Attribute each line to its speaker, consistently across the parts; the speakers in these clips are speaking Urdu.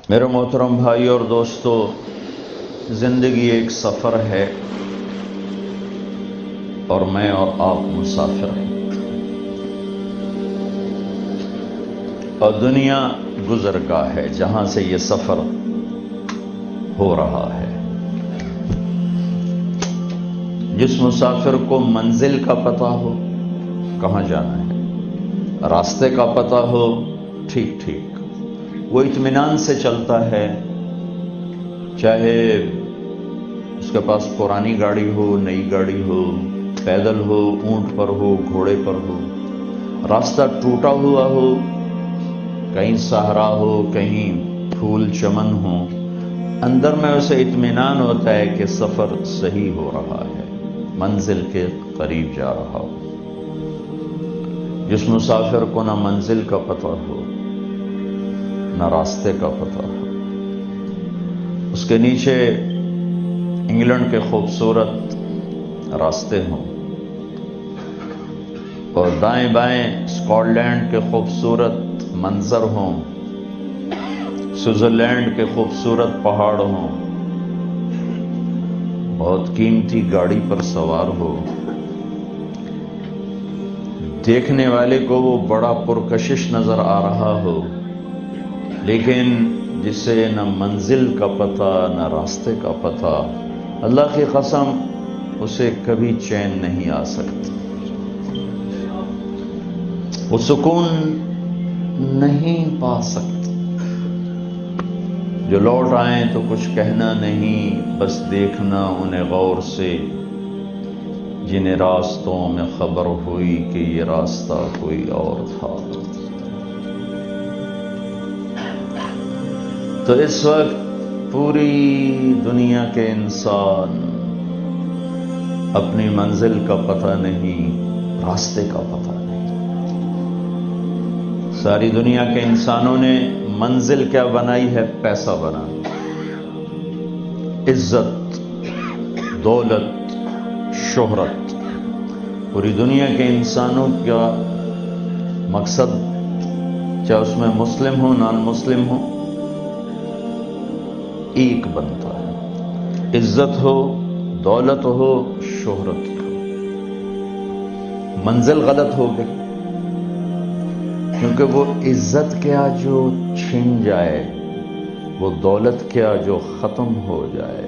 Speaker 1: میرے محترم بھائی اور دوستو، زندگی ایک سفر ہے اور میں اور آپ مسافر ہیں، اور دنیا گزرگاہ ہے جہاں سے یہ سفر ہو رہا ہے۔ جس مسافر کو منزل کا پتہ ہو کہاں جانا ہے، راستے کا پتہ ہو، ٹھیک ٹھیک وہ اطمینان سے چلتا ہے، چاہے اس کے پاس پرانی گاڑی ہو، نئی گاڑی ہو، پیدل ہو، اونٹ پر ہو، گھوڑے پر ہو، راستہ ٹوٹا ہوا ہو، کہیں صحرا ہو، کہیں پھول چمن ہو، اندر میں اسے اطمینان ہوتا ہے کہ سفر صحیح ہو رہا ہے، منزل کے قریب جا رہا ہو۔ جس مسافر کو نہ منزل کا پتہ ہو نہ راستے کا پتہ ہو، اس کے نیچے انگلینڈ کے خوبصورت راستے ہوں اور دائیں بائیں اسکاٹ لینڈ کے خوبصورت منظر ہوں، سوئٹزرلینڈ کے خوبصورت پہاڑ ہوں، بہت قیمتی گاڑی پر سوار ہو، دیکھنے والے کو وہ بڑا پرکشش نظر آ رہا ہو، لیکن جسے نہ منزل کا پتہ نہ راستے کا پتہ، اللہ کی قسم اسے کبھی چین نہیں آ سکتی، وہ سکون نہیں پا سکتی۔ جو لوٹ آئیں تو کچھ کہنا نہیں، بس دیکھنا انہیں غور سے، جنہیں راستوں میں خبر ہوئی کہ یہ راستہ کوئی اور تھا۔ تو اس وقت پوری دنیا کے انسان اپنی منزل کا پتہ نہیں، راستے کا پتہ نہیں۔ ساری دنیا کے انسانوں نے منزل کیا بنائی ہے؟ پیسہ بنانا، عزت، دولت، شہرت۔ پوری دنیا کے انسانوں کا مقصد، چاہے اس میں مسلم ہو نان مسلم ہو، ایک بنتا ہے، عزت ہو، دولت ہو، شہرت ہو۔ منزل غلط ہو گئی، کیونکہ وہ عزت کیا جو چھن جائے، وہ دولت کیا جو ختم ہو جائے،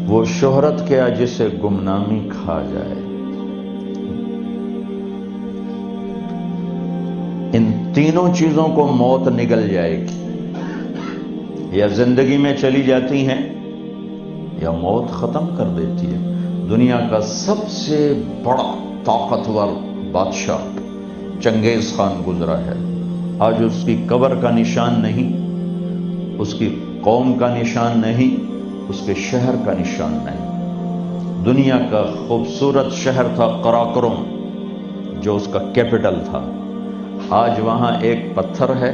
Speaker 1: وہ شہرت کیا جسے گمنامی کھا جائے۔ ان تینوں چیزوں کو موت نگل جائے گی، یا زندگی میں چلی جاتی ہیں یا موت ختم کر دیتی ہے۔ دنیا کا سب سے بڑا طاقتور بادشاہ چنگیز خان گزرا ہے، آج اس کی قبر کا نشان نہیں، اس کی قوم کا نشان نہیں، اس کے شہر کا نشان نہیں۔ دنیا کا خوبصورت شہر تھا قراقرم، جو اس کا کیپٹل تھا، آج وہاں ایک پتھر ہے،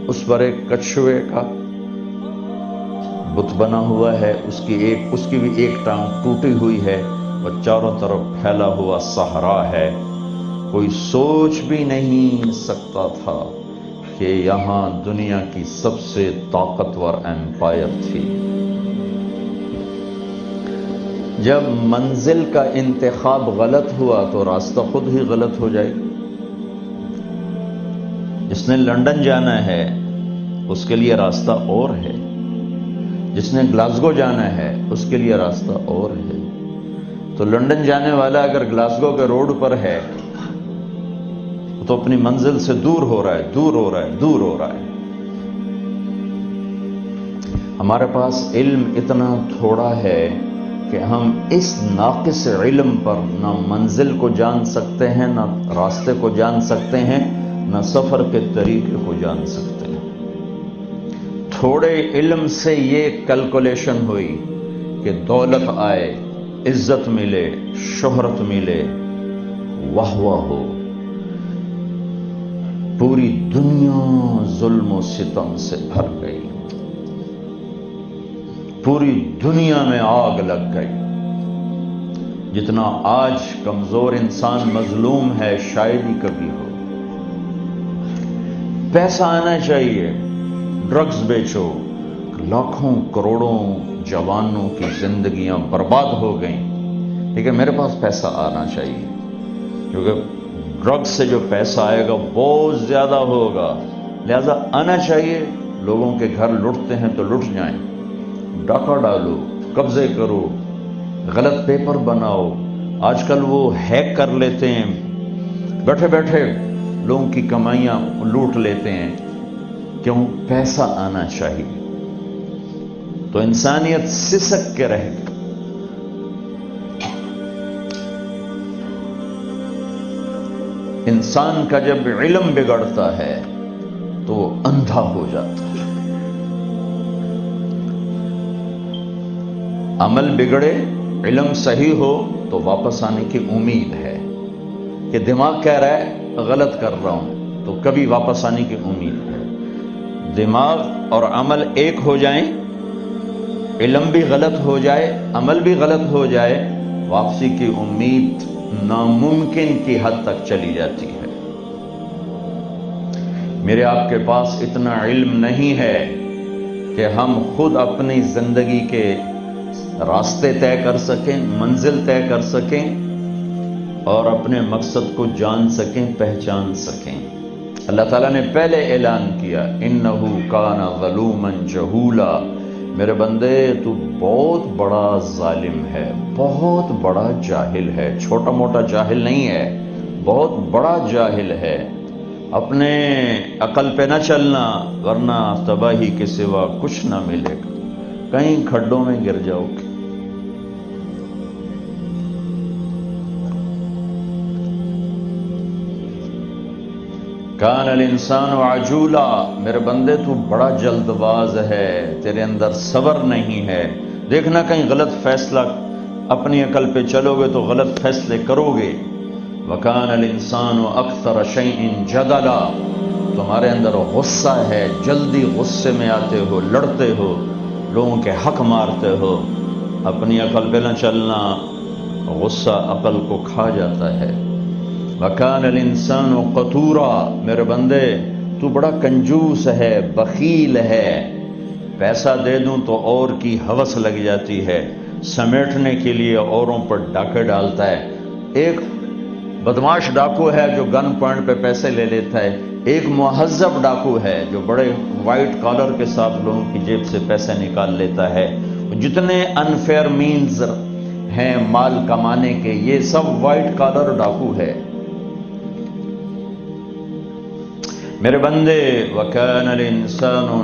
Speaker 1: اس پر ایک کچھوے کا بت بنا ہوا ہے، اس کی بھی ایک ٹانگ ٹوٹی ہوئی ہے، اور چاروں طرف پھیلا ہوا صحرا ہے۔ کوئی سوچ بھی نہیں سکتا تھا کہ یہاں دنیا کی سب سے طاقتور ایمپائر تھی۔ جب منزل کا انتخاب غلط ہوا تو راستہ خود ہی غلط ہو جائے۔ جس نے لندن جانا ہے اس کے لیے راستہ اور ہے، جس نے گلاسگو جانا ہے اس کے لیے راستہ اور ہے۔ تو لندن جانے والا اگر گلاسگو کے روڈ پر ہے تو اپنی منزل سے دور ہو رہا ہے، دور ہو رہا ہے، دور ہو رہا ہے۔ ہمارے پاس علم اتنا تھوڑا ہے کہ ہم اس ناقص علم پر نہ منزل کو جان سکتے ہیں، نہ راستے کو جان سکتے ہیں، نہ سفر کے طریقے کو جان سکتے ہیں۔ تھوڑے علم سے یہ کیلکولیشن ہوئی کہ دولت آئے، عزت ملے، شہرت ملے، واہ واہ ہو، پوری دنیا ظلم و ستم سے بھر گئی، پوری دنیا میں آگ لگ گئی۔ جتنا آج کمزور انسان مظلوم ہے شاید ہی کبھی ہو۔ پیسہ آنا چاہیے، ڈرگز بیچو، لاکھوں کروڑوں جوانوں کی زندگیاں برباد ہو گئیں، لیکن میرے پاس پیسہ آنا چاہیے، کیونکہ ڈرگز سے جو پیسہ آئے گا بہت زیادہ ہوگا، لہذا آنا چاہیے۔ لوگوں کے گھر لوٹتے ہیں تو لٹ جائیں، ڈاکہ ڈالو، قبضے کرو، غلط پیپر بناؤ۔ آج کل وہ ہیک کر لیتے ہیں، بیٹھے بیٹھے لوگوں کی کمائیاں لوٹ لیتے ہیں۔ کیوں؟ پیسہ آنا چاہیے، تو انسانیت سسک کے رہے گی۔ انسان کا جب علم بگڑتا ہے تو وہ اندھا ہو جاتا ہے۔ عمل بگڑے، علم صحیح ہو تو واپس آنے کی امید ہے، کہ دماغ کہہ رہا ہے غلط کر رہا ہوں، تو کبھی واپس آنے کی امید ہے۔ دماغ اور عمل ایک ہو جائیں، علم بھی غلط ہو جائے، عمل بھی غلط ہو جائے، واپسی کی امید ناممکن کی حد تک چلی جاتی ہے۔ میرے آپ کے پاس اتنا علم نہیں ہے کہ ہم خود اپنی زندگی کے راستے طے کر سکیں، منزل طے کر سکیں اور اپنے مقصد کو جان سکیں، پہچان سکیں۔ اللہ تعالیٰ نے پہلے اعلان کیا، اِنَّهُ كَانَ ظَلُومًا جَهُولًا، میرے بندے تو بہت بڑا ظالم ہے، بہت بڑا جاہل ہے، چھوٹا موٹا جاہل نہیں ہے، بہت بڑا جاہل ہے۔ اپنے عقل پہ نہ چلنا، ورنہ تباہی کے سوا کچھ نہ ملے گا، کہیں کھڈوں میں گر جاؤ گے۔ کان الانسان عجولا، میرے بندے تو بڑا جلد باز ہے، تیرے اندر صبر نہیں ہے، دیکھنا کہیں غلط فیصلہ، اپنی عقل پہ چلو گے تو غلط فیصلے کرو گے۔ وکان الانسان اکثر شیء جدلا، تمہارے اندر غصہ ہے، جلدی غصے میں آتے ہو، لڑتے ہو، لوگوں کے حق مارتے ہو، اپنی عقل پہ نہ چلنا، غصہ عقل کو کھا جاتا ہے۔ وَكَانَ الْإِنسَانُ قَتُورًا، میرے بندے تو بڑا کنجوس ہے، بخیل ہے، پیسہ دے دوں تو اور کی ہوس لگ جاتی ہے، سمیٹنے کے لیے اوروں پر ڈاکے ڈالتا ہے۔ ایک بدماش ڈاکو ہے جو گن پوائنٹ پہ پیسے لے لیتا ہے، ایک مہذب ڈاکو ہے جو بڑے وائٹ کالر کے ساتھ لوگوں کی جیب سے پیسے نکال لیتا ہے۔ جتنے انفیئر مینز ہیں مال کمانے کے، یہ سب وائٹ کالر ڈاکو ہے۔ میرے بندے وَكَانَ الْإِنسَانُ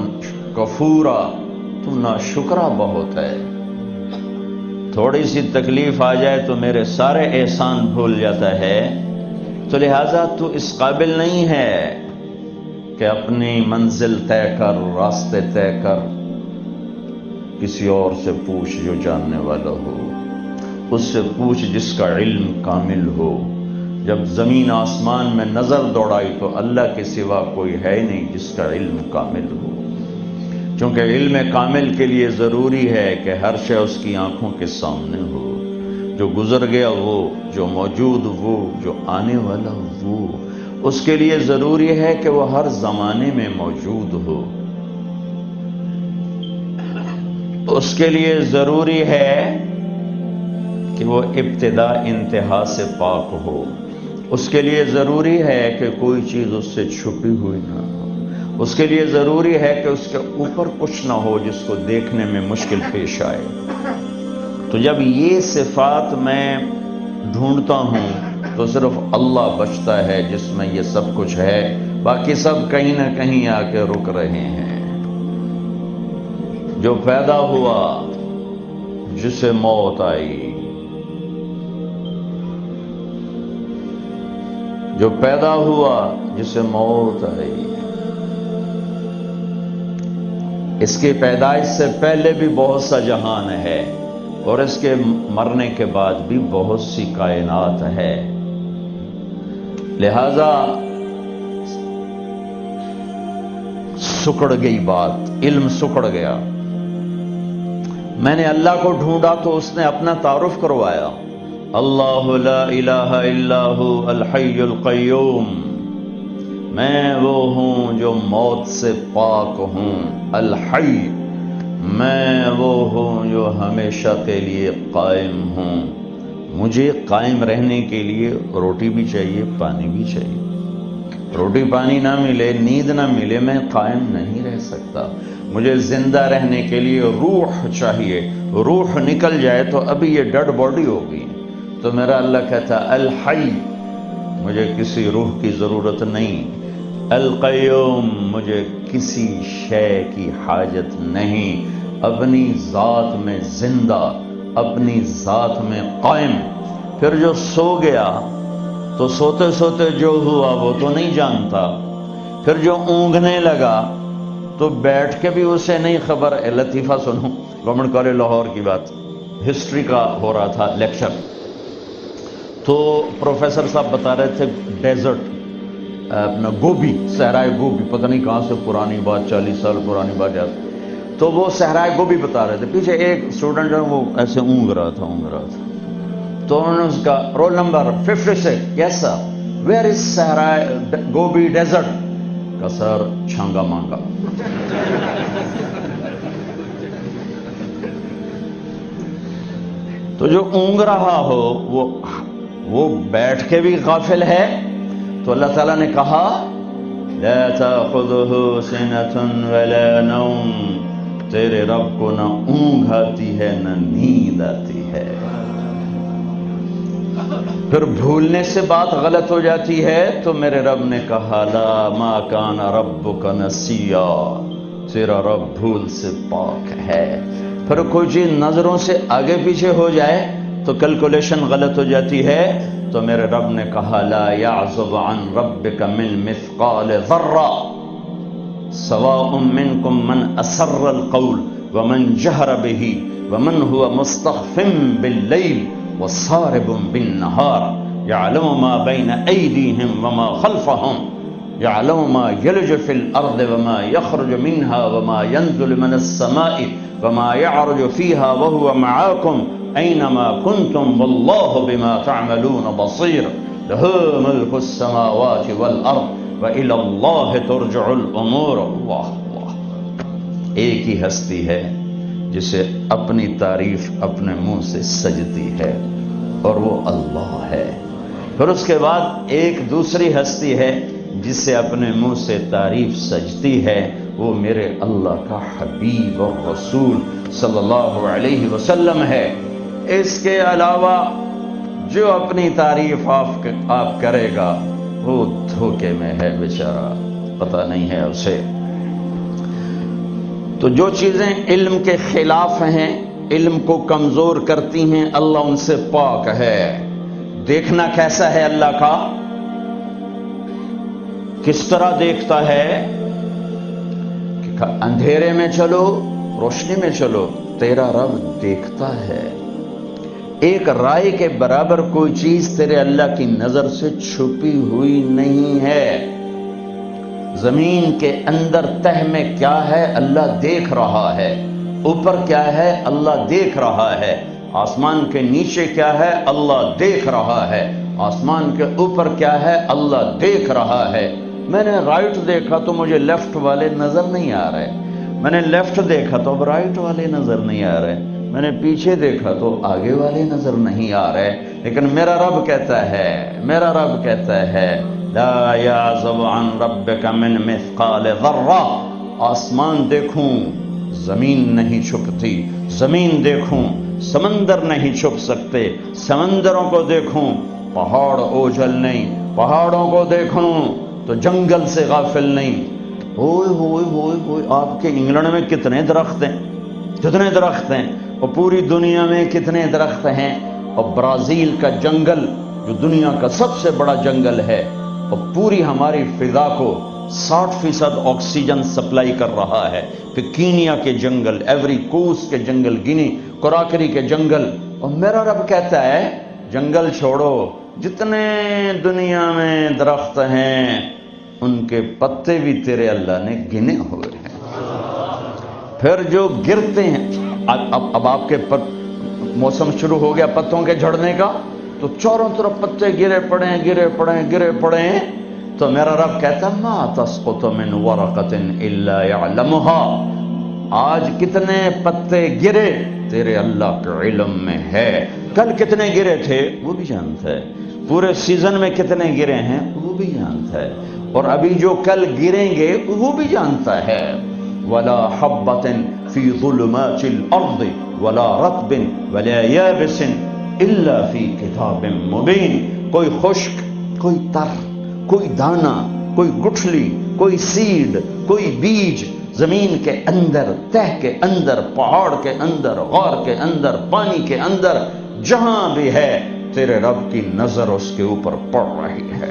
Speaker 1: كَفُورًا، تو ناشکرا بہت ہے، تھوڑی سی تکلیف آ جائے تو میرے سارے احسان بھول جاتا ہے، تو لہٰذا تو اس قابل نہیں ہے کہ اپنی منزل طے کر، راستے طے کر، کسی اور سے پوچھ جو جاننے والا ہو، اس سے پوچھ جس کا علم کامل ہو۔ جب زمین آسمان میں نظر دوڑائی تو اللہ کے سوا کوئی ہے نہیں جس کا علم کامل ہو، چونکہ علم کامل کے لیے ضروری ہے کہ ہر شے اس کی آنکھوں کے سامنے ہو، جو گزر گیا وہ، جو موجود وہ، جو آنے والا وہ، اس کے لیے ضروری ہے کہ وہ ہر زمانے میں موجود ہو، اس کے لیے ضروری ہے کہ وہ ابتدا انتہا سے پاک ہو، اس کے لیے ضروری ہے کہ کوئی چیز اس سے چھپی ہوئی نہ ہو، اس کے لیے ضروری ہے کہ اس کے اوپر کچھ نہ ہو جس کو دیکھنے میں مشکل پیش آئے۔ تو جب یہ صفات میں ڈھونڈتا ہوں تو صرف اللہ بچتا ہے جس میں یہ سب کچھ ہے، باقی سب کہیں نہ کہیں آ کے رک رہے ہیں۔ جو پیدا ہوا جسے موت آئی، جو پیدا ہوا جسے موت آئی، اس کی پیدائش سے پہلے بھی بہت سا جہان ہے اور اس کے مرنے کے بعد بھی بہت سی کائنات ہے، لہذا سکڑ گئی بات، علم سکڑ گیا۔ میں نے اللہ کو ڈھونڈا تو اس نے اپنا تعارف کروایا، اللہ لا الہ الا ہو الحی القیوم، میں وہ ہوں جو موت سے پاک ہوں، الحی، میں وہ ہوں جو ہمیشہ کے لیے قائم ہوں۔ مجھے قائم رہنے کے لیے روٹی بھی چاہیے، پانی بھی چاہیے۔ روٹی پانی نہ ملے، نیند نہ ملے، میں قائم نہیں رہ سکتا۔ مجھے زندہ رہنے کے لیے روح چاہیے، روح نکل جائے تو ابھی یہ ڈیڈ باڈی ہوگی۔ تو میرا اللہ کہتا ہے الحی، مجھے کسی روح کی ضرورت نہیں، القیوم، مجھے کسی شے کی حاجت نہیں، اپنی ذات میں زندہ، اپنی ذات میں قائم۔ پھر جو سو گیا تو سوتے سوتے جو ہوا وہ تو نہیں جانتا، پھر جو اونگنے لگا تو بیٹھ کے بھی اسے نہیں خبر۔ لطیفہ سنو، گورنمنٹ کالج لاہور کی بات، ہسٹری کا ہو رہا تھا لیکچر، تو پروفیسر صاحب بتا رہے تھے ڈیزرٹ، اپنا گوبی، صحرائے گوبی، پتہ نہیں کہاں سے پرانی بات، 40 سال پرانی بات یاد، تو وہ صحرائے گوبی بتا رہے تھے۔ پیچھے ایک اسٹوڈنٹ جو وہ ایسے اونگ رہا تھا تو انہوں نے اس کا roll number 56، yes sir, where is صحرائے گوبی ڈیزرٹ؟ کا سر چھانگا مانگا۔ تو جو اونگ رہا ہو وہ بیٹھ کے بھی غافل ہے، تو اللہ تعالیٰ نے کہا لا تأخذه سنة ولا نوم، تیرے رب کو نہ اونگ آتی ہے نہ نیند آتی ہے۔ پھر بھولنے سے بات غلط ہو جاتی ہے تو میرے رب نے کہا لا ما کان ربک نسیا، تیرا رب بھول سے پاک ہے۔ پھر کوئی چیز نظروں سے آگے پیچھے ہو جائے تو کیلکولیشن غلط ہو جاتی ہے تو میرے رب نے کہا لا یعزب عن ربک من مثقال ذرہ سواء منکم من اسر القول ومن جہر به ومن هو مستخف باللیل وصارب بالنهار يعلم ما بين أيديهم وما خلفهم يعلم ما يلج في الأرض وما يخرج منها وما ينزل من السماء وما يعرج فيها وهو معاكم أينما كنتم والله بما تعملون بصير له ملك السماوات والأرض وإلى الله ترجع الأمور۔ اللہ ایک ہی ہستی ہے جسے اپنی تعریف اپنے منہ سے سجتی ہے اور وہ اللہ ہے۔ پھر اس کے بعد ایک دوسری ہستی ہے جسے اپنے منہ سے تعریف سجتی ہے، وہ میرے اللہ کا حبیب اور رسول صلی اللہ علیہ وسلم ہے۔ اس کے علاوہ جو اپنی تعریف آپ کرے گا وہ دھوکے میں ہے بیچارہ، پتہ نہیں ہے اسے۔ تو جو چیزیں علم کے خلاف ہیں، علم کو کمزور کرتی ہیں، اللہ ان سے پاک ہے۔ دیکھنا کیسا ہے اللہ کا؟ کس طرح دیکھتا ہے؟ کہ اندھیرے میں چلو، روشنی میں چلو، تیرا رب دیکھتا ہے۔ ایک رائے کے برابر کوئی چیز تیرے اللہ کی نظر سے چھپی ہوئی نہیں ہے۔ زمین کے اندر تہ میں کیا ہے اللہ دیکھ رہا ہے، اوپر کیا ہے اللہ دیکھ رہا ہے، آسمان کے نیچے کیا ہے اللہ دیکھ رہا ہے، آسمان کے اوپر کیا ہے اللہ دیکھ رہا ہے۔ میں نے رائٹ دیکھا تو مجھے لیفٹ والے نظر نہیں آ رہے، میں نے لیفٹ دیکھا تو اب رائٹ والے نظر نہیں آ رہے، میں نے پیچھے دیکھا تو آگے والے نظر نہیں آ رہے، لیکن میرا رب کہتا ہے، میرا رب کہتا ہے لا یعزب عن ربک من مثقال ذرہ، آسمان دیکھوں زمین نہیں چھپتی، زمین دیکھوں سمندر نہیں چھپ سکتے، سمندروں کو دیکھوں پہاڑ اوجھل نہیں، پہاڑوں کو دیکھوں تو جنگل سے غافل نہیں۔ ہوئے ہوئے ہوئے ہوئے، آپ کے انگلینڈ میں کتنے درخت ہیں، کتنے درخت ہیں، اور پوری دنیا میں کتنے درخت ہیں، اور برازیل کا جنگل جو دنیا کا سب سے بڑا جنگل ہے اور پوری ہماری فضا کو 60% آکسیجن سپلائی کر رہا ہے، پھر کینیا کے جنگل، ایوری کوسٹ کے جنگل، گینی کوراکری کے جنگل، اور میرا رب کہتا ہے جنگل چھوڑو، جتنے دنیا میں درخت ہیں ان کے پتے بھی تیرے اللہ نے گنے ہوئے ہیں۔ پھر جو گرتے ہیں، اب آپ کے موسم شروع ہو گیا پتوں کے جھڑنے کا، تو چاروں طرف پتے گرے پڑے ہیں، گرے پڑے ہیں، گرے پڑے ہیں، تو میرا رب کہتا ما تسقط من ورقۃ الا يعلمها، آج کتنے پتے گرے تیرے اللہ کے علم میں ہے، کل کتنے گرے تھے وہ بھی جانتا ہے، پورے سیزن میں کتنے گرے ہیں وہ بھی جانتا ہے، اور ابھی جو کل گریں گے وہ بھی جانتا ہے۔ ولا حبۃ فی ظلمات الارض ولا رطب ولا یابس الا فی کتاب مبین، کوئی خشک، کوئی تر، کوئی دانہ، کوئی گٹھلی، کوئی سیڈ، کوئی بیج زمین کے اندر، تہ کے اندر، پہاڑ کے اندر، غار کے اندر، پانی کے اندر، جہاں بھی ہے تیرے رب کی نظر اس کے اوپر پڑ رہی ہے۔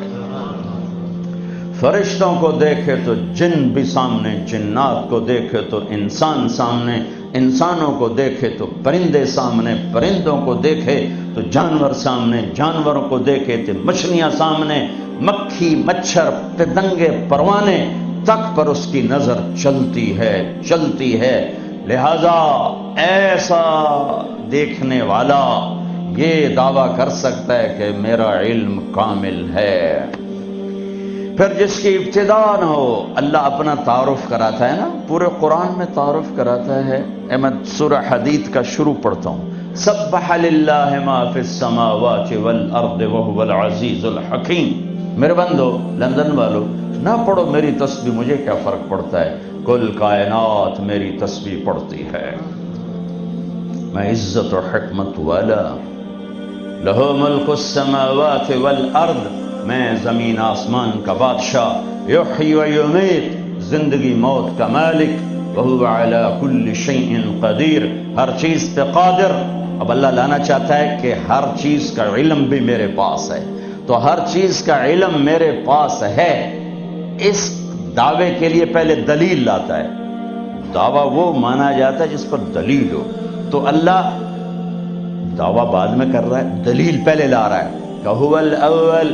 Speaker 1: فرشتوں کو دیکھے تو جن بھی سامنے، جنات کو دیکھے تو انسان سامنے، انسانوں کو دیکھے تو پرندے سامنے، پرندوں کو دیکھے تو جانور سامنے، جانوروں کو دیکھے تو مچھلیاں سامنے، مکھی، مچھر، پتنگے، پروانے تک پر اس کی نظر چلتی ہے، چلتی ہے۔ لہذا ایسا دیکھنے والا یہ دعویٰ کر سکتا ہے کہ میرا علم کامل ہے۔ پھر جس کی ابتدا نہ ہو، اللہ اپنا تعارف کراتا ہے نا، پورے قرآن میں تعارف کراتا ہے۔ میں سورہ حدید کا شروع پڑھتا ہوں۔ سبح للہ ما فی السماوات والارض وهو العزیز الحکیم۔ میرے بندو، لندن والو، نہ پڑھو میری تسبیح، مجھے کیا فرق پڑتا ہے، کل کائنات میری تسبیح پڑھتی ہے۔ میں عزت و حکمت والا، لہو ملک السماوات والارض، میں زمین آسمان کا بادشاہ، یحیی و یمیت، زندگی موت کا مالک، وہو علی کل شیء قدیر، ہر چیز پہ قادر۔ اب اللہ لانا چاہتا ہے کہ ہر چیز کا علم بھی میرے پاس ہے، تو ہر چیز کا علم میرے پاس ہے، اس دعوے کے لیے پہلے دلیل لاتا ہے۔ دعویٰ وہ مانا جاتا ہے جس پر دلیل ہو، تو اللہ دعویٰ بعد میں کر رہا ہے، دلیل پہلے لا رہا ہے کہ هو الاول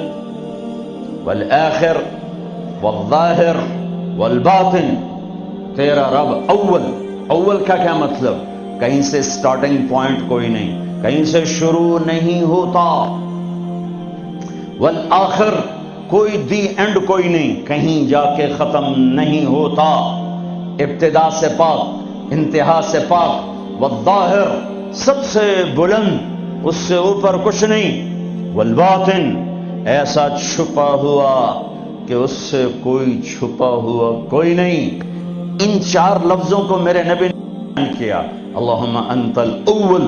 Speaker 1: والآخر والظاہر والباطن، تیرا رب اول۔ اول کا کیا مطلب؟ کہیں سے سٹارٹنگ پوائنٹ کوئی نہیں، کہیں سے شروع نہیں ہوتا۔ والآخر، کوئی دی اینڈ کوئی نہیں، کہیں جا کے ختم نہیں ہوتا، ابتدا سے پاک، انتہا سے پاک۔ والظاہر، سب سے بلند، اس سے اوپر کچھ نہیں۔ والباطن، ایسا چھپا ہوا کہ اس سے کوئی چھپا ہوا کوئی نہیں۔ ان چار لفظوں کو میرے نبی نے بیان کیا، اللہم انت الاول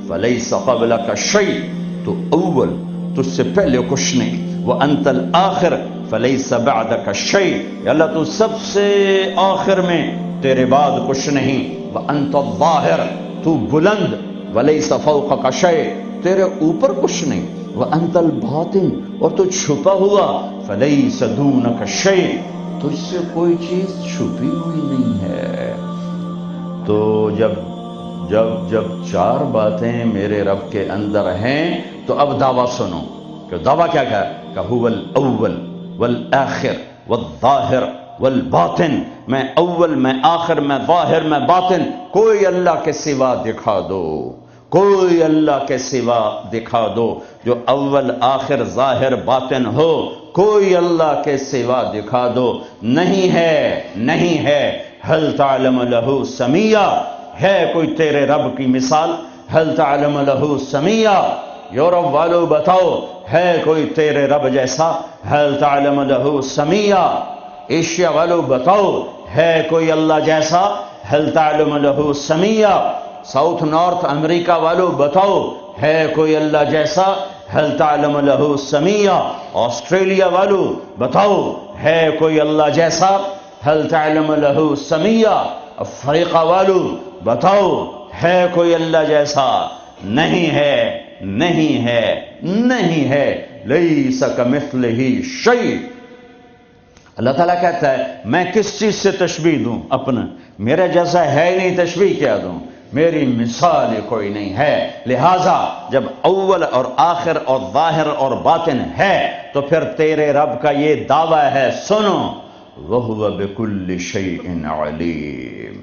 Speaker 1: فلیس قبلک شیء، تو اول، تجھ سے پہلے کچھ نہیں۔ وانت الآخر فلیس بعدک شیء، یا اللہ تو سب سے آخر میں، تیرے بعد کچھ نہیں۔ وانت الظاہر، تو بلند، ولیس فوقک شیء، تیرے اوپر کچھ نہیں۔ وانت الباطن، اور تو چھپا ہوا، فلیس دونک شیء، تجھ سے کوئی چیز چھپی ہوئی نہیں ہے۔ تو جب چار باتیں میرے رب کے اندر ہیں تو اب دعویٰ سنو کہ دعویٰ کیا ہے کہ هو الاول والآخر والظاہر والباطن، میں اول، میں آخر، میں ظاہر، میں باطن، کوئی اللہ کے سوا دکھا دو، کوئی اللہ کے سوا دکھا دو جو اول، آخر، ظاہر، باطن ہو، کوئی اللہ کے سوا دکھا دو۔ نہیں ہے، نہیں ہے۔ هل تعلم له سمیہ، ہے کوئی تیرے رب کی مثال؟ هل تعلم له سمیہ، یورپ والو بتاؤ، ہے کوئی تیرے رب جیسا؟ هل تعلم له سمیہ، ایشیا والو بتاؤ، ہے کوئی اللہ جیسا؟ هل تعلم له سمیہ، ساؤتھ نارتھ امریکہ والو بتاؤ، ہے کوئی اللہ جیسا؟ هل تعلم له سمیہ، آسٹریلیا والو بتاؤ، ہے کوئی اللہ جیسا؟ هل تعلم له سمیہ، افریقہ والو بتاؤ، ہے کوئی اللہ جیسا؟ نہیں ہے، نہیں ہے، نہیں ہے۔ لیس کمثلہ شیء، اللہ تعالیٰ کہتا ہے میں کس چیز سے تشبیہ دوں اپنا، میرے جیسا ہے ہی نہیں، تشبیہ کیا دوں، میری مثال کوئی نہیں ہے۔ لہٰذا جب اول اور آخر اور ظاہر اور باطن ہے تو پھر تیرے رب کا یہ دعویٰ ہے، سنو، وَهُوَ بِكُلِّ شَيْءٍ عَلِيمٌ،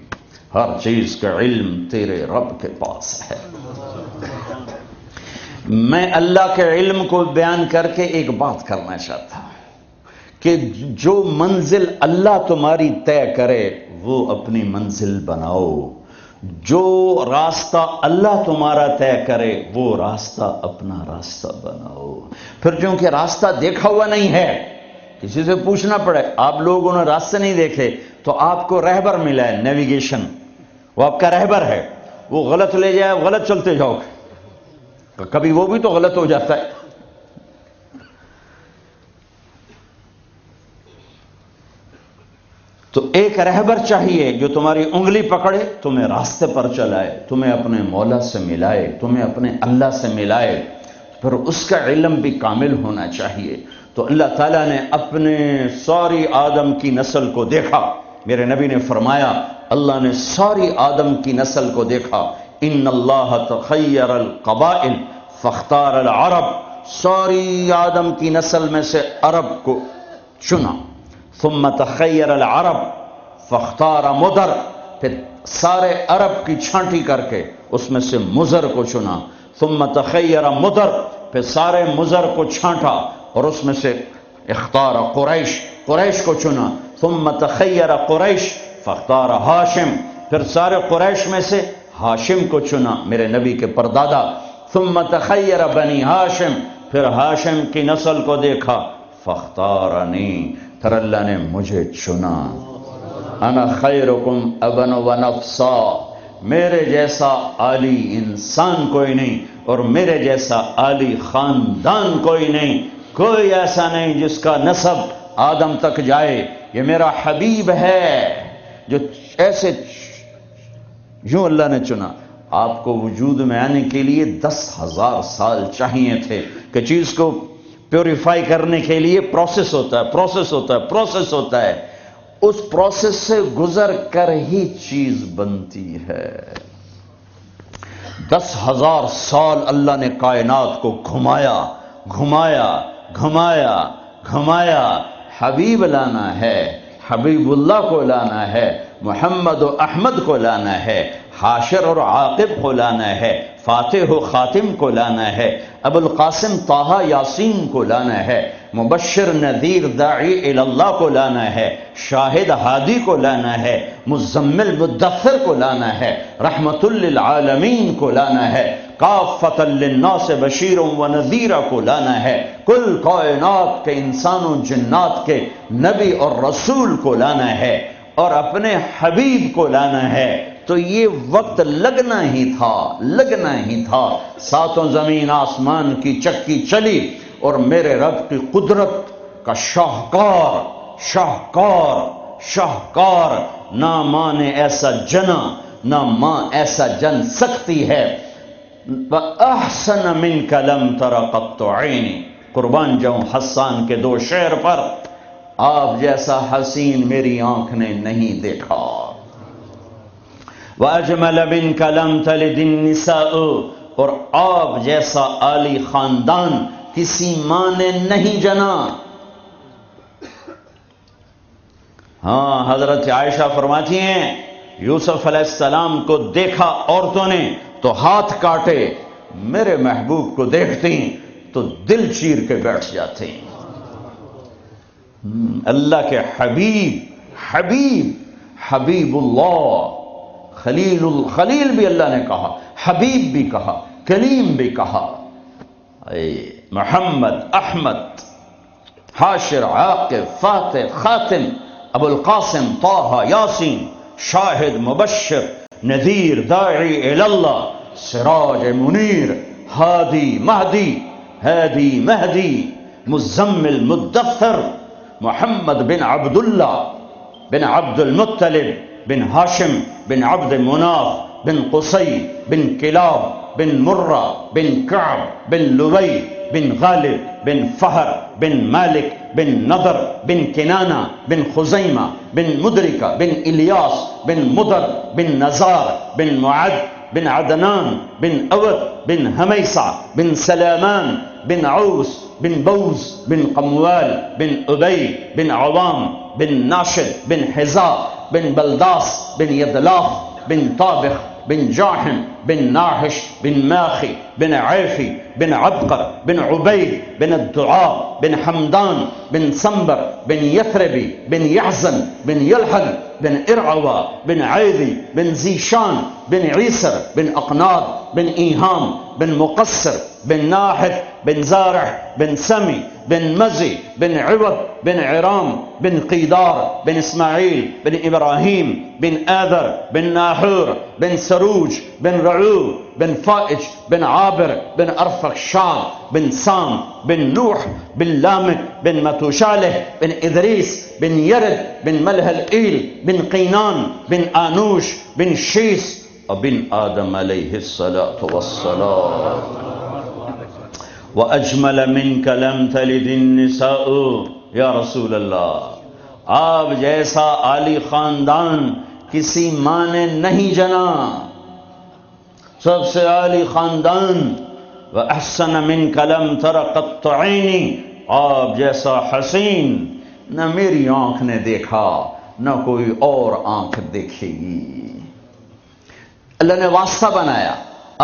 Speaker 1: ہر چیز کا علم تیرے رب کے پاس ہے۔ میں اللہ کے علم کو بیان کر کے ایک بات کرنا چاہتا ہوں کہ جو منزل اللہ تمہاری طے کرے وہ اپنی منزل بناؤ، جو راستہ اللہ تمہارا طے کرے وہ راستہ اپنا راستہ بناؤ۔ پھر چونکہ راستہ دیکھا ہوا نہیں ہے، کسی سے پوچھنا پڑے، آپ لوگوں نے راستے نہیں دیکھے تو آپ کو رہبر ملا ہے، نیویگیشن، وہ آپ کا رہبر ہے، وہ غلط لے جائے، غلط چلتے جاؤ، کبھی وہ بھی تو غلط ہو جاتا ہے۔ تو ایک رہبر چاہیے جو تمہاری انگلی پکڑے، تمہیں راستے پر چلائے، تمہیں اپنے مولا سے ملائے، تمہیں اپنے اللہ سے ملائے، پھر اس کا علم بھی کامل ہونا چاہیے۔ تو اللہ تعالیٰ نے اپنے ساری آدم کی نسل کو دیکھا، میرے نبی نے فرمایا اللہ نے ساری آدم کی نسل کو دیکھا، ان اللہ تخیر القبائل فاختار العرب، ساری آدم کی نسل میں سے عرب کو چنا، ثم تخیر العرب فاختار مدر، پھر سارے عرب کی چھانٹی کر کے اس میں سے مزر کو چنا، ثم تخیر مدر، پھر سارے مزر کو چھانٹا اور اس میں سے اختار قریش، قریش کو چنا، ثم تخیر قریش فاختار ہاشم، پھر سارے قریش میں سے ہاشم کو چنا، میرے نبی کے پردادا، ثم تخیر بنی ہاشم، پھر ہاشم کی نسل کو دیکھا، فاختارنی، پھر اللہ نے مجھے چنا، انا خیرکم ابن و نفسا، میرے جیسا عالی انسان کوئی نہیں اور میرے جیسا عالی خاندان کوئی نہیں، کوئی ایسا نہیں جس کا نسب آدم تک جائے، یہ میرا حبیب ہے جو ایسے یوں اللہ نے چنا۔ آپ کو وجود میں آنے کے لیے 10,000 سال چاہیے تھے کہ چیز کو پیوریفائی کرنے کے لیے پروسیس ہوتا ہے، اس پروسیس سے گزر کر ہی چیز بنتی ہے۔ 10,000 سال اللہ نے کائنات کو گھمایا گھمایا گھمایا گھمایا، حبیب لانا ہے، حبیب اللہ کو لانا ہے، محمد و احمد کو لانا ہے، حاشر اور عاقب کو لانا ہے، فاتح و خاتم کو لانا ہے، ابو القاسم طہ یاسین کو لانا ہے، مبشر نذیر داعی اللہ کو لانا ہے، شاہد ہادی کو لانا ہے، مزمل مدثر کو لانا ہے، رحمت للعالمین کو لانا ہے، کافۃ للناس بشیر و نذیر کو لانا ہے، کل کائنات کے انسانوں جنات کے نبی اور رسول کو لانا ہے اور اپنے حبیب کو لانا ہے۔ تو یہ وقت لگنا ہی تھا، ساتوں زمین آسمان کی چکی چلی اور میرے رب کی قدرت کا شاہکار نہ ماں نے ایسا جنا، نہ ماں ایسا جن سکتی ہے، وَأَحْسَنَ مِنْكَ لَمْ تَرَ قَطُّ عَيْنِي، قربان جاؤں حسان کے 2 شعر پر، آپ جیسا حسین میری آنکھ نے نہیں دیکھا، وَأَجْمَلَ مِنْكَ لَمْ تَلِدِ النِّسَاءُ، اور آپ جیسا عالی خاندان کسی ماں نے نہیں جنا۔ ہاں، حضرت عائشہ فرماتی ہیں یوسف علیہ السلام کو دیکھا عورتوں نے تو ہاتھ کاٹے، میرے محبوب کو دیکھتی تو دل چیر کے بیٹھ جاتے۔ اللہ کے حبیب اللہ، خلیل بھی اللہ نے کہا، حبیب بھی کہا، کلیم بھی کہا، محمد، احمد، حاشر، عاقب، فاتح، خاتم، ابو القاسم، طہ، یاسین، شاہد، مبشر، نذیر، داعی اللہ، سراج منیر، ہادی مہدی، مزمل مدثر، محمد بن عبد اللہ بن عبد المطلب بن ہاشم بن عبد مناف بن قصی بن کلاب بن مرہ بن کعب بن لبی بن غالب بن فہر بن مالک بن نضر بن کنانہ بن خزیمہ بن مدرکہ بن الیاس بن مدر بن نزار بن معد بن عدنان بن اود بن حمیصہ بن سلامان بن عوس بن بوز بن قموال بن ابی بن عوام بن ناشد بن حذاء بن بلداس بن یدلاف بن طابخ بن جاحم بن ناحش بن ماخي بن عيفي بن عبقر بن عبيد بن الدعاء بن حمدان بن صنبر بن يثربي بن يحزن بن يلحن بن إرعوى بن عيذي بن زيشان بن عيسر بن أقناض بن إيهام بن مقصر بن ناحث بن زارع بن سمي بن مزي بن عوض بن عرام بن قيدار بن إسماعيل بن إبراهيم بن آذر بن ناحور بن سروج بن رعو بن فائج بن عابر بن أرفخشاد بن سام بن نوح بن لامك بن متوشالح بن إدريس بن يرد بن ملهلئيل بن قينان بن آنوش بن شيس وبن آدم عليه الصلاة والسلام. وأجمل منك لم تلد النساء. یا رسول اللہ، آپ جیسا عالی خاندان کسی ماں نے نہیں جنا، سب سے عالی خاندان. وأحسن منك لم تر قط عینی، آپ جیسا حسین نہ میری آنکھ نے دیکھا نہ کوئی اور آنکھ دیکھے گی. اللہ نے واسطہ بنایا،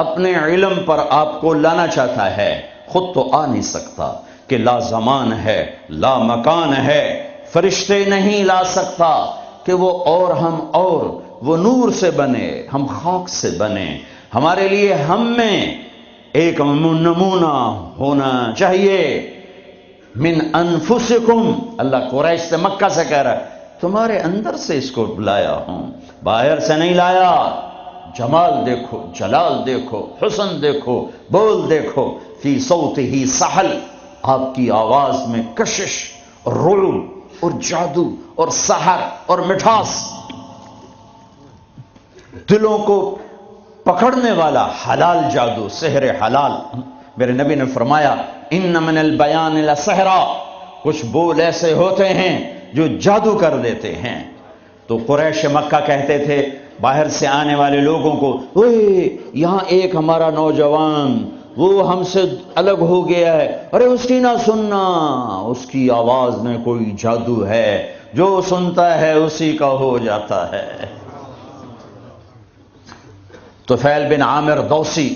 Speaker 1: اپنے علم پر آپ کو لانا چاہتا ہے، خود تو آ نہیں سکتا کہ لا زمان ہے لا مکان ہے، فرشتے نہیں لا سکتا کہ وہ اور ہم اور، وہ نور سے بنے ہم خاک سے بنے. ہمارے لیے ہم میں ایک نمونہ ہونا چاہیے. من انفسکم، اللہ قریش سے مکہ سے کہہ رہا ہے تمہارے اندر سے اس کو لایا ہوں، باہر سے نہیں لایا. جمال دیکھو، جلال دیکھو، حسن دیکھو، بول دیکھو. فی صوتہ سحل، آپ کی آواز میں کشش اور رعب اور جادو اور سحر اور مٹھاس، دلوں کو پکڑنے والا حلال جادو، سحر حلال. میرے نبی نے فرمایا ان من البیان لسحرا، کچھ بول ایسے ہوتے ہیں جو جادو کر دیتے ہیں. تو قریش مکہ کہتے تھے باہر سے آنے والے لوگوں کو، اوے یہاں ایک ہمارا نوجوان وہ ہم سے الگ ہو گیا ہے، ارے اس کی نہ سننا، اس کی آواز میں کوئی جادو ہے، جو سنتا ہے اسی کا ہو جاتا ہے. طفیل بن عامر دوسی،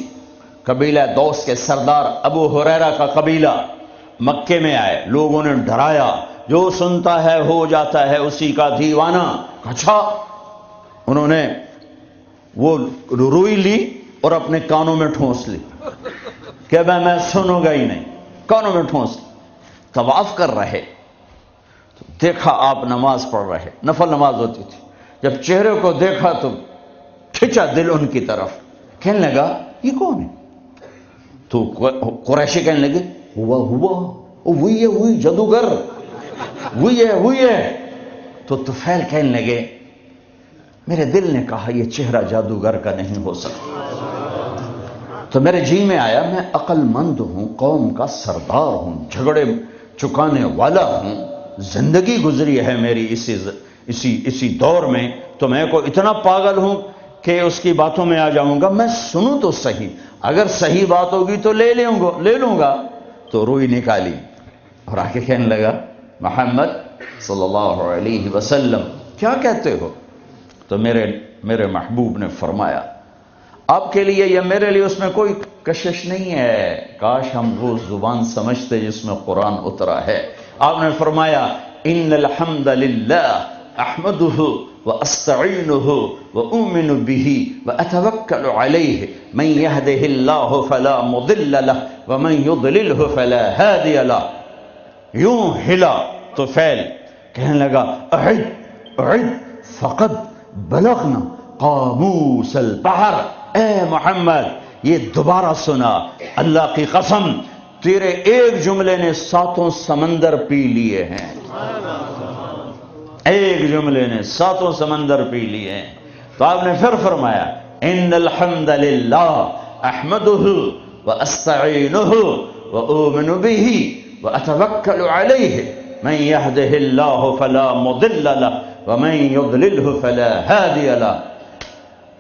Speaker 1: قبیلہ دوس کے سردار ابو ہریرہ کا قبیلہ مکے میں آئے، لوگوں نے ڈرایا جو سنتا ہے ہو جاتا ہے اسی کا دیوانہ. اچھا، انہوں نے وہ روئی لی اور اپنے کانوں میں ٹھونس لی کہ میں سنوں گا ہی نہیں، کانوں میں ٹھونس لی. طواف کر رہے تو دیکھا آپ نماز پڑھ رہے، نفل نماز ہوتی تھی، جب چہرے کو دیکھا تو کھچا دل ان کی طرف، کہنے لگا یہ کون ہے؟ تو قریشی کہنے لگے وہی جادوگر، وہی ہے. تو طفیل کہنے لگے میرے دل نے کہا یہ چہرہ جادوگر کا نہیں ہو سکتا. تو میرے جی میں آیا میں عقل مند ہوں، قوم کا سردار ہوں، جھگڑے چکانے والا ہوں، زندگی گزری ہے میری اسی دور میں، تو میں کو اتنا پاگل ہوں کہ اس کی باتوں میں آ جاؤں گا؟ میں سنوں تو صحیح، اگر صحیح بات ہوگی تو لے لوں گا. تو روئی نکالی اور آ کے کہنے لگا محمد صلی اللہ علیہ وسلم کیا کہتے ہو؟ تو میرے محبوب نے فرمایا آپ کے لیے یا میرے لیے اس میں کوئی کشش نہیں ہے، کاش ہم وہ زبان سمجھتے جس میں قرآن اترا ہے. آپ نے فرمایا ان الحمد للہ احمدہ واستعینہ واؤمن بہ واتوکل علیہ من یہدہ اللہ فلا مضل لہ ومن یضللہ فلا ہادی لہ. یوں ہلا طفیل، کہنے لگا اعد فقد بلغنا قاموس البحر. اے محمد یہ دوبارہ سنا، اللہ کی قسم تیرے ایک جملے نے 7 سمندر پی لیے ہیں، ایک جملے نے 7 سمندر پی لیے ہیں. تو آپ نے پھر فرمایا ان الحمد للہ احمدہ واستعینہ واؤمن بہ واتوکل علیہ من یہدہ اللہ فلا مضل لہ ومن یضللہ فلا ہادی لہ.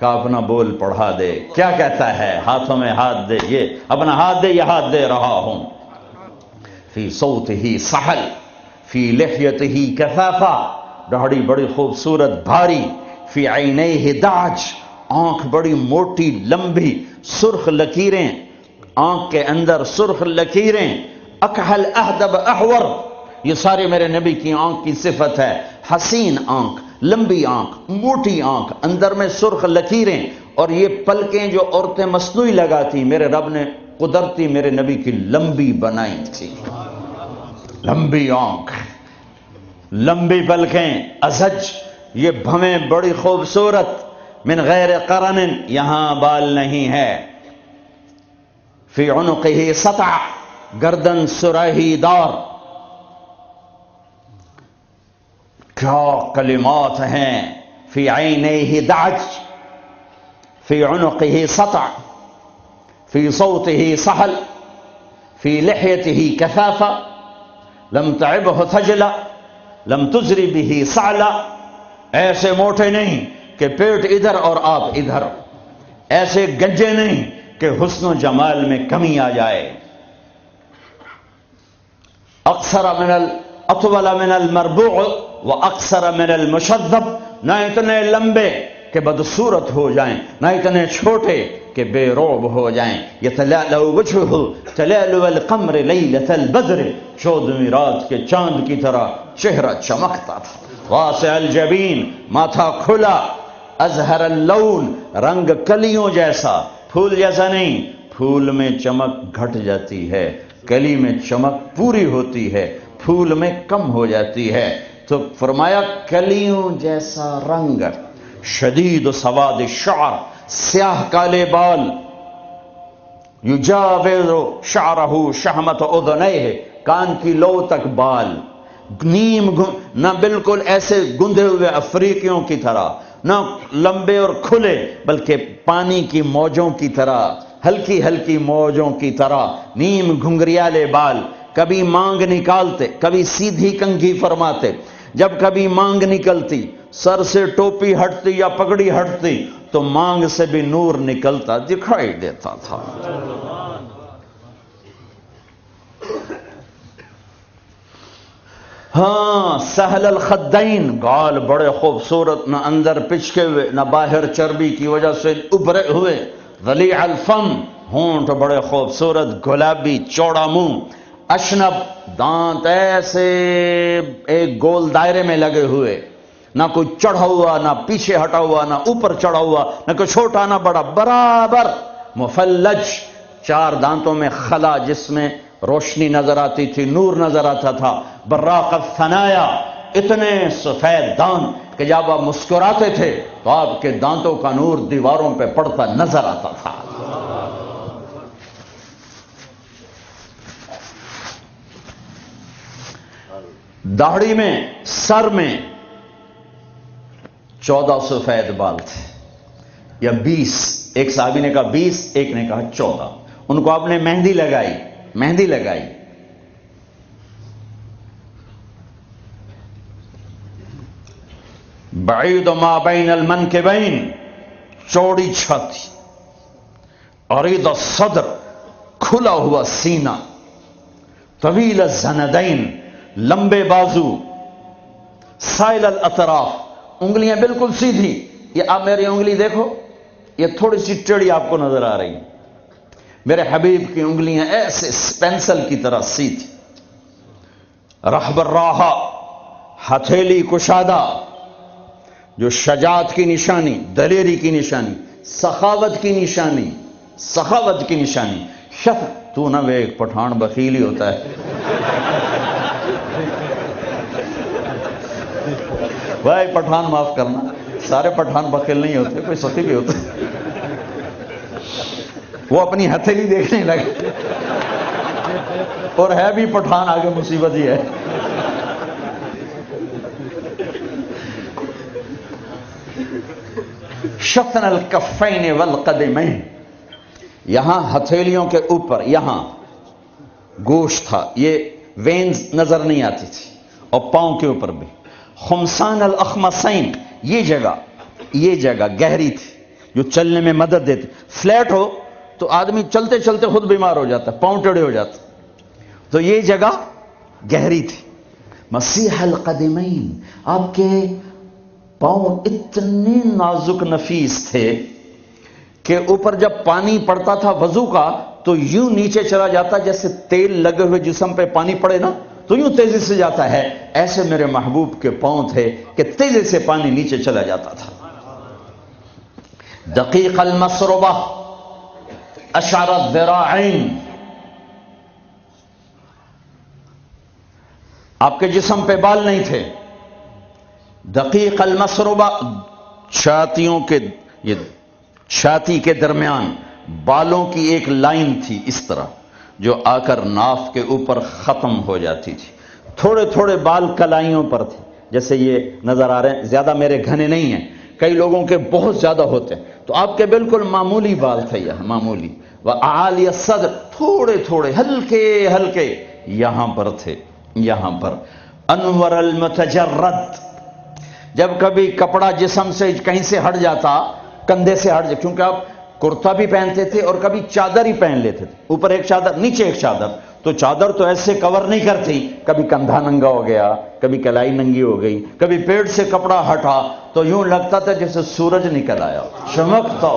Speaker 1: کا اپنا بول پڑھا دے، کیا کہتا ہے؟ ہاتھوں میں ہاتھ دے، یہ اپنا ہاتھ دے، یہ ہاتھ دے رہا ہوں. فی صوتہ سحل فی لحیتہ کثافہ، داڑھی بڑی خوبصورت بھاری، فی عینیہ دعج، آنکھ بڑی موٹی لمبی، سرخ لکیریں آنکھ کے اندر، سرخ لکیریں، اکحل احدب احور، یہ سارے میرے نبی کی آنکھ کی صفت ہے۔ حسین آنکھ، لمبی آنکھ، موٹی آنکھ، اندر میں سرخ لکیریں، اور یہ پلکیں جو عورتیں مصنوعی لگاتی میرے رب نے قدرتی میرے نبی کی لمبی بنائی تھی۔ لمبی آنکھ، لمبی پلکیں، ازج، یہ بھویں بڑی خوبصورت، من غیر قرن، یہاں بال نہیں ہے، فی عنقہ سطع، گردن سراہی دار۔ کیا کلمات ہیں، فی عینیہ دعج، فی عنقہ سطع، فی صوتہ سحل، فی لحیتہ کثافہ، لم تعبہ ثجلا، لم تزری بہ سعلا، ایسے موٹے نہیں کہ پیٹ ادھر اور آپ ادھر، ایسے گنجے نہیں کہ حسن و جمال میں کمی آ جائے۔ اطول من المربوع و اقصر من المشذب، نہ اتنے لمبے کہ بدصورت ہو جائیں، نہ اتنے چھوٹے کہ بے روب ہو جائیں۔ یتلألأ وجہہ تلألؤ القمر لیلۃ البدر، 14ویں رات کے چاند کی طرح چہرہ چمکتا تھا۔ واسع الجبین، ماتھا کھلا، ازہر اللون، رنگ کلیوں جیسا، پھول جیسا نہیں، پھول میں چمک گھٹ جاتی ہے، کلی میں چمک پوری ہوتی ہے، پھول میں کم ہو جاتی ہے۔ تو فرمایا کلیوں جیسا رنگ، شدید سواد الشعر، سیاہ کالے بال، یجاوز شعرہ شہمۃ اذنیہ، کان کی لو تک بال، نیم نہ بالکل ایسے گندے ہوئے افریقیوں کی طرح، نہ لمبے اور کھلے، بلکہ پانی کی موجوں کی طرح، ہلکی ہلکی موجوں کی طرح، نیم گھنگریالے بال، کبھی مانگ نکالتے، کبھی سیدھی کنگھی فرماتے، جب کبھی مانگ نکلتی، سر سے ٹوپی ہٹتی یا پگڑی ہٹتی تو مانگ سے بھی نور نکلتا دکھائی دیتا تھا۔ ہاں، سہل الخدین، گال بڑے خوبصورت، نہ اندر پچکے ہوئے نہ باہر چربی کی وجہ سے ابھرے ہوئے، ذلیع الفم، ہونٹ بڑے خوبصورت گلابی، چوڑا منہ، اشنب، دانت ایسے ایک گول دائرے میں لگے ہوئے، نہ کوئی چڑھا ہوا نہ پیچھے ہٹا ہوا نہ اوپر چڑھا ہوا، نہ کوئی چھوٹا نہ بڑا، برابر، مفلج، 4 دانتوں میں خلا جس میں روشنی نظر آتی تھی، نور نظر آتا تھا، براق الثنایا، اتنے سفید دانت کہ جب آپ مسکراتے تھے تو آپ کے دانتوں کا نور دیواروں پہ پڑتا نظر آتا تھا۔ داڑھی میں، سر میں 14 سفید بال تھے یا 20، ایک صحابی نے کہا 20، ایک نے کہا 14۔ ان کو آپ نے مہندی لگائی، مہندی لگائی۔ بعید ما بین المنکبین، چوڑی چھاتی، عریض الصدر، کھلا ہوا سینہ، طویل الزندین، لمبے بازو، سائل الاطراف، انگلیاں بالکل سیدھی، یہ آپ میری انگلی دیکھو، یہ تھوڑی سی ٹیڑھی آپ کو نظر آ رہی، میرے حبیب کی انگلیاں ایسے پینسل کی طرح سیدھی، رحب الراحہ، ہتھیلی کشادہ، جو شجاعت کی نشانی، دلیری کی نشانی، سخاوت کی نشانی، سخاوت کی نشانی۔ تو نہ وہ ایک پٹھان بخیل ہی ہوتا ہے، بھائی پٹھان معاف کرنا، سارے پٹھان بخیل نہیں ہوتے، کوئی سخی بھی ہوتے، وہ اپنی ہتھیلی دیکھنے لگے، اور ہے بھی پٹھان، آگے مصیبت ہی ہے۔ شطن الکفین والقدمین، یہاں ہتھیلیوں کے اوپر یہاں گوشت تھا، یہ وینز نظر نہیں آتی تھی، اور پاؤں کے اوپر بھی۔ خمسان الاخمسین، یہ جگہ گہری تھی جو چلنے میں مدد دیتی، فلیٹ ہو تو آدمی چلتے چلتے خود بیمار ہو جاتا، پاؤں ٹیڑھے ہو جاتے، تو یہ جگہ گہری تھی۔ مسیح القدمین، آپ کے پاؤں اتنے نازک نفیس تھے کہ اوپر جب پانی پڑتا تھا وضو کا تو یوں نیچے چلا جاتا جیسے تیل لگے ہوئے جسم پہ پانی پڑے نا تو یوں تیزی سے جاتا ہے، ایسے میرے محبوب کے پاؤں تھے کہ تیزی سے پانی نیچے چلا جاتا تھا۔ دقیق المسربہ اشعر الذراعین، آپ کے جسم پہ بال نہیں تھے۔ دقیق المسربہ، چھاتیوں کے یہ چھاتی کے درمیان بالوں کی ایک لائن تھی اس طرح جو آ کر ناف کے اوپر ختم ہو جاتی تھی۔ تھوڑے تھوڑے بال کلائیوں پر تھے، جیسے یہ نظر آ رہے ہیں، زیادہ میرے گھنے نہیں ہیں، کئی لوگوں کے بہت زیادہ ہوتے ہیں، تو آپ کے بالکل معمولی بال تھے، یہ معمولی۔ وَأَعَالِيَ الصَّدْرِ، تھوڑے تھوڑے ہلکے ہلکے یہاں پر تھے، یہاں پر۔ انور المتجرد، جب کبھی کپڑا جسم سے کہیں سے ہٹ جاتا، کندھے سے ہٹ جاتا، کیونکہ آپ کرتا بھی پہنتے تھے اور کبھی چادر ہی پہن لیتے تھے، اوپر ایک چادر نیچے ایک چادر، تو چادر تو ایسے کور نہیں کرتی، کبھی کندھا ننگا ہو گیا، کبھی کلائی ننگی ہو گئی، کبھی پیٹ سے کپڑا ہٹا تو یوں لگتا تھا جیسے سورج نکل آیا، چمکتا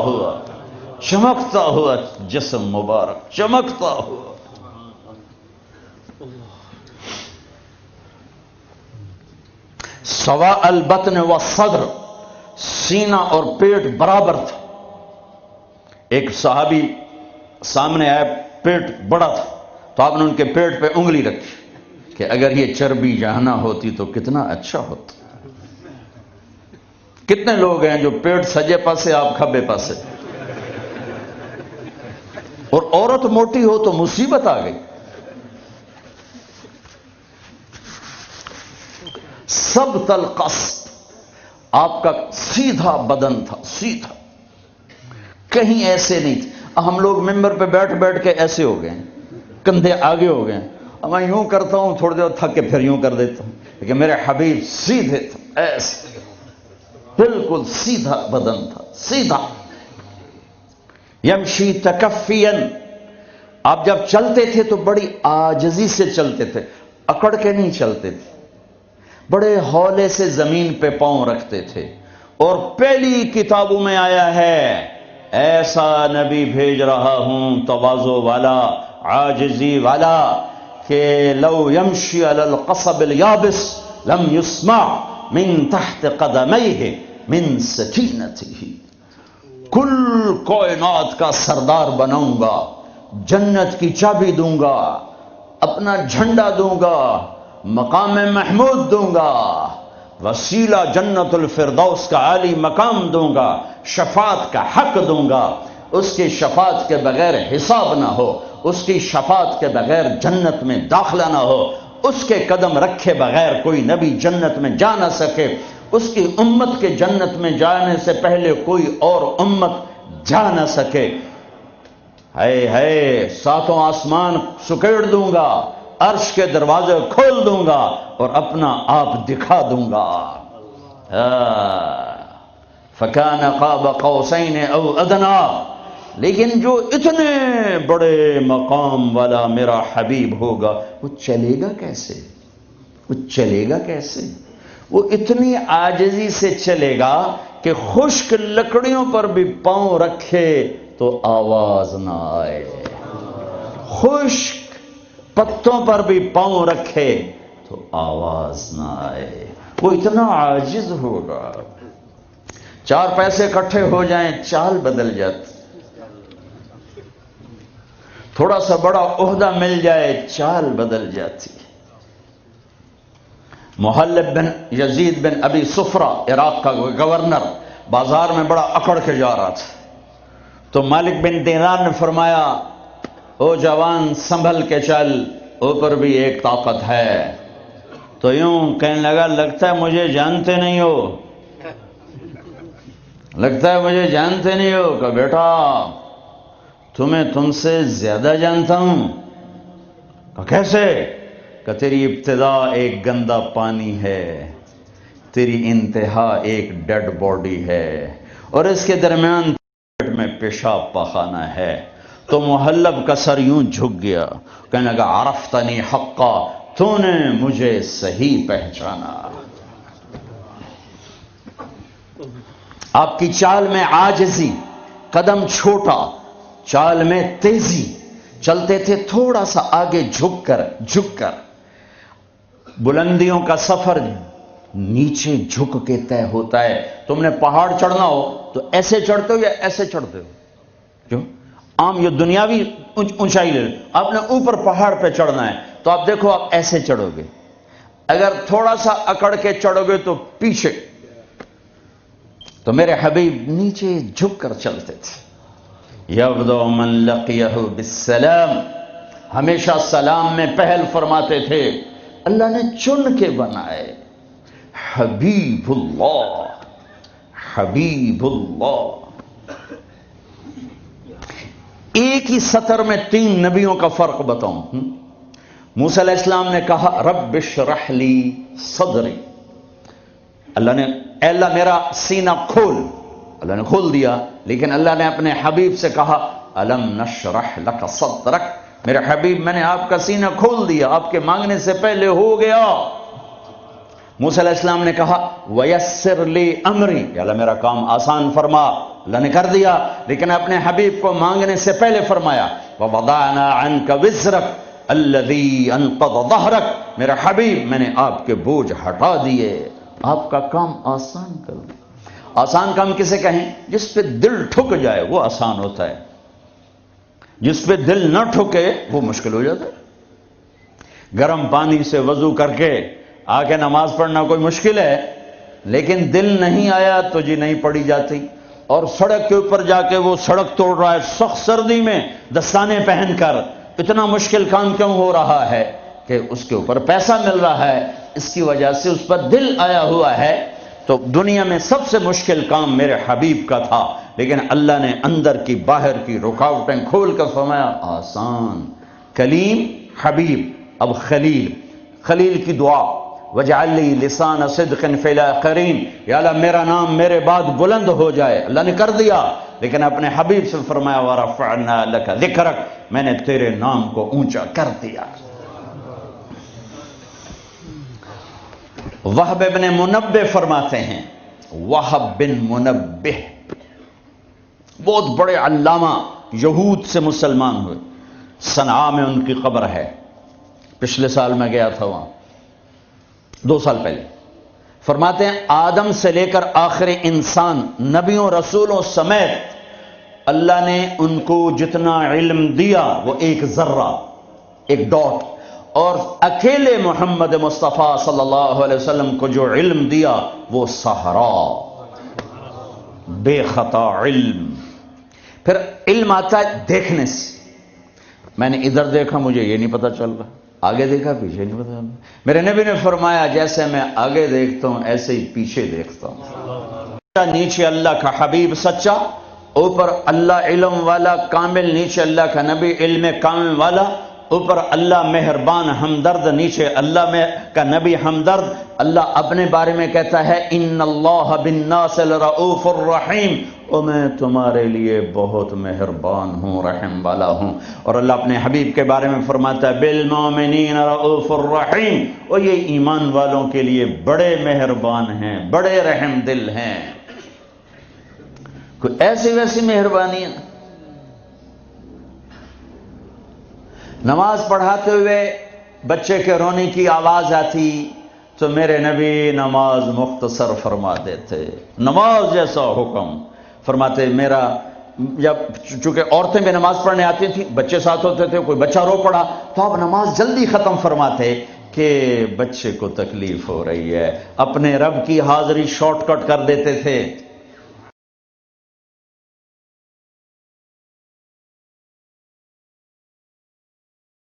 Speaker 1: ہوا جسم مبارک، چمکتا ہوا۔ سواء البطن والصدر، سینہ اور پیٹ برابر تھا۔ ایک صحابی سامنے آئے، پیٹ بڑا تھا، تو آپ نے ان کے پیٹ پہ انگلی رکھی کہ اگر یہ چربی یہاں نہ ہوتی تو کتنا اچھا ہوتا۔ کتنے لوگ ہیں جو پیٹ سجے پاسے، آپ کھبے پاسے، اور عورت موٹی ہو تو مصیبت آ گئی۔ ثبت القصد، آپ کا سیدھا بدن تھا، سیدھا، کہیں ایسے نہیں تھے۔ ہم لوگ ممبر پہ بیٹھ بیٹھ کے ایسے ہو گئے، کندھے آگے ہو گئے، میں یوں کرتا ہوں تھوڑی دیر تھک کے پھر یوں کر دیتا ہوں، لیکن میرے حبیب سیدھے تھے، ایسے بالکل سیدھا بدن تھا، سیدھا۔ یمشی تکفیا، آپ جب چلتے تھے تو بڑی عاجزی سے چلتے تھے، اکڑ کے نہیں چلتے تھے، بڑے ہولے سے زمین پہ پاؤں رکھتے تھے۔ اور پہلی کتابوں میں آیا ہے ایسا نبی بھیج رہا ہوں تواضع والا، عاجزی والا، کہ لو یمشی علی القصب الیابس لم یسمع من تحت قدمیہ من سکینتہ۔ کل کائنات کا سردار بناؤں گا، جنت کی چابی دوں گا، اپنا جھنڈا دوں گا، مقام محمود دوں گا، وسیلہ جنت الفردوس کا عالی مقام دوں گا، شفاعت کا حق دوں گا، اس کی شفاعت کے بغیر حساب نہ ہو، اس کی شفاعت کے بغیر جنت میں داخلہ نہ ہو، اس کے قدم رکھے بغیر کوئی نبی جنت میں جا نہ سکے، اس کی امت کے جنت میں جانے سے پہلے کوئی اور امت جا نہ سکے۔ ہے ساتوں آسمان سکیڑ دوں گا، عرش کے دروازے کھول دوں گا اور اپنا آپ دکھا دوں گا۔ فَكَانَ قَابَ قَوْسَيْنِ أَوْ أَدْنَىٰ، لیکن جو اتنے بڑے مقام والا میرا حبیب ہوگا وہ چلے گا کیسے؟ وہ چلے گا کیسے؟ وہ اتنی عاجزی سے چلے گا کہ خشک لکڑیوں پر بھی پاؤں رکھے تو آواز نہ آئے، خشک پتوں پر بھی پاؤں رکھے تو آواز نہ آئے، وہ اتنا عاجز ہوگا۔ چار پیسے اکٹھے ہو جائیں چال بدل جاتی، تھوڑا سا بڑا عہدہ مل جائے چال بدل جاتی۔ محلب بن یزید بن ابی صفرہ عراق کا گورنر بازار میں بڑا اکڑ کے جا رہا تھا، تو مالک بن دینار نے فرمایا او جوان سنبھل کے چل، اوپر بھی ایک طاقت ہے۔ تو یوں کہنے لگا لگتا ہے مجھے جانتے نہیں ہو، لگتا ہے مجھے جانتے نہیں ہو، کہ بیٹا تمہیں تم سے زیادہ جانتا ہوں۔ کہ کیسے؟ کہ تیری ابتدا ایک گندا پانی ہے، تیری انتہا ایک ڈیڈ باڈی ہے، اور اس کے درمیان پیٹ میں پیشاب پخانہ ہے۔ تو محلب کا سر یوں جھک گیا، کہنے لگا عرفتنی حقا، تو نے مجھے صحیح پہچانا۔ آپ کی چال میں عاجزی، قدم چھوٹا، چال میں تیزی، چلتے تھے تھوڑا سا آگے جھک کر۔ بلندیوں کا سفر نیچے جھک کے طے ہوتا ہے۔ تم نے پہاڑ چڑھنا ہو تو ایسے چڑھتے ہو یا ایسے چڑھتے ہو؟ کیوں؟ عام یہ دنیاوی اونچائی لے، آپ نے اوپر پہاڑ پہ چڑھنا ہے تو آپ دیکھو آپ ایسے چڑھو گے، اگر تھوڑا سا اکڑ کے چڑھو گے تو پیچھے۔ تو میرے حبیب نیچے جھک کر چلتے تھے۔ یبدأ من لقیہ بالسلام، ہمیشہ سلام میں پہل فرماتے تھے۔ اللہ نے چن کے بنائے حبیب اللہ، حبیب اللہ۔ ایک ہی سطر میں 3 نبیوں کا فرق بتاؤں۔ موسیٰ علیہ السلام نے کہا رب اشرح لی صدری، اللہ نے اے اللہ میرا سینہ کھول، اللہ نے کھول دیا، لیکن اللہ نے اپنے حبیب سے کہا الم نشرح لک صدرک، میرے حبیب میں نے آپ کا سینہ کھول دیا، آپ کے مانگنے سے پہلے ہو گیا۔ موسیٰ علیہ السلام نے کہا ویسر لی امری، یا اللہ میرا کام آسان فرما، اللہ نے کر دیا، لیکن اپنے حبیب کو مانگنے سے پہلے فرمایا ووضعنا عنک وزرک الذی انقض ظہرک، میرا حبیب میں نے آپ کے بوجھ ہٹا دیے، آپ کا کام آسان کر دیا۔ آسان کام کسے کہیں؟ جس پہ دل ٹھک جائے وہ آسان ہوتا ہے، جس پہ دل نہ ٹھکے وہ مشکل ہو جاتا ہے۔ گرم پانی سے وضو کر کے آ کے نماز پڑھنا کوئی مشکل ہے، لیکن دل نہیں آیا تو جی نہیں پڑھی جاتی۔ اور سڑک کے اوپر جا کے وہ سڑک توڑ رہا ہے سخت سردی میں دستانے پہن کر، اتنا مشکل کام کیوں ہو رہا ہے؟ کہ اس کے اوپر پیسہ مل رہا ہے، اس کی وجہ سے اس پر دل آیا ہوا ہے۔ تو دنیا میں سب سے مشکل کام میرے حبیب کا تھا، لیکن اللہ نے اندر کی باہر کی رکاوٹیں کھول کر فرمایا آسان۔ کلیم، حبیب، اب خلیل، خلیل کی دعا وجعل لی لسان صدق فی الاخرین، یا اللہ میرا نام میرے بعد بلند ہو جائے، اللہ نے کر دیا، لیکن اپنے حبیب سے فرمایا ورفعنا لک ذکرک، میں نے تیرے نام کو اونچا کر دیا۔ وہب بن منبہ فرماتے ہیں، وہب بن منبہ بہت بڑے علامہ، یہود سے مسلمان ہوئے، صنعاء میں ان کی قبر ہے، پچھلے سال میں گیا تھا وہاں 2 سال پہلے۔ فرماتے ہیں آدم سے لے کر آخر انسان، نبیوں رسولوں سمیت اللہ نے ان کو جتنا علم دیا وہ ایک ذرہ، ایک ڈاٹ، اور اکیلے محمد مصطفیٰ صلی اللہ علیہ وسلم کو جو علم دیا وہ صحرا، بے خطا علم۔ پھر علم آتا ہے دیکھنے سے، میں نے ادھر دیکھا مجھے یہ نہیں پتا چل رہا، آگے دیکھا پیچھے نہیں پتا چل رہا۔ میرے نبی نے فرمایا جیسے میں آگے دیکھتا ہوں ایسے ہی پیچھے دیکھتا ہوں۔ نیچے اللہ کا حبیب سچا، اوپر اللہ علم والا کامل، نیچے اللہ کا نبی علم کامل والا، اوپر اللہ مہربان ہمدرد، نیچے اللہ کا نبی ہمدرد۔ اللہ اپنے بارے میں کہتا ہے ان اللہ بالناس لرؤوف الرحیم، اور میں تمہارے لیے بہت مہربان ہوں، رحم والا ہوں۔ اور اللہ اپنے حبیب کے بارے میں فرماتا ہے بالمؤمنین رؤوف الرحیم، اور یہ ایمان والوں کے لیے بڑے مہربان ہیں، بڑے رحم دل ہیں۔ کوئی ایسی ویسی مہربانی ہے؟ نماز پڑھاتے ہوئے بچے کے رونے کی آواز آتی تو میرے نبی نماز مختصر فرما دیتے، نماز جیسا حکم فرماتے۔ میرا جب چونکہ عورتیں بھی نماز پڑھنے آتی تھیں، بچے ساتھ ہوتے تھے، کوئی بچہ رو پڑا تو آپ نماز جلدی ختم فرماتے کہ بچے کو تکلیف ہو رہی ہے، اپنے رب کی حاضری شارٹ کٹ کر دیتے تھے۔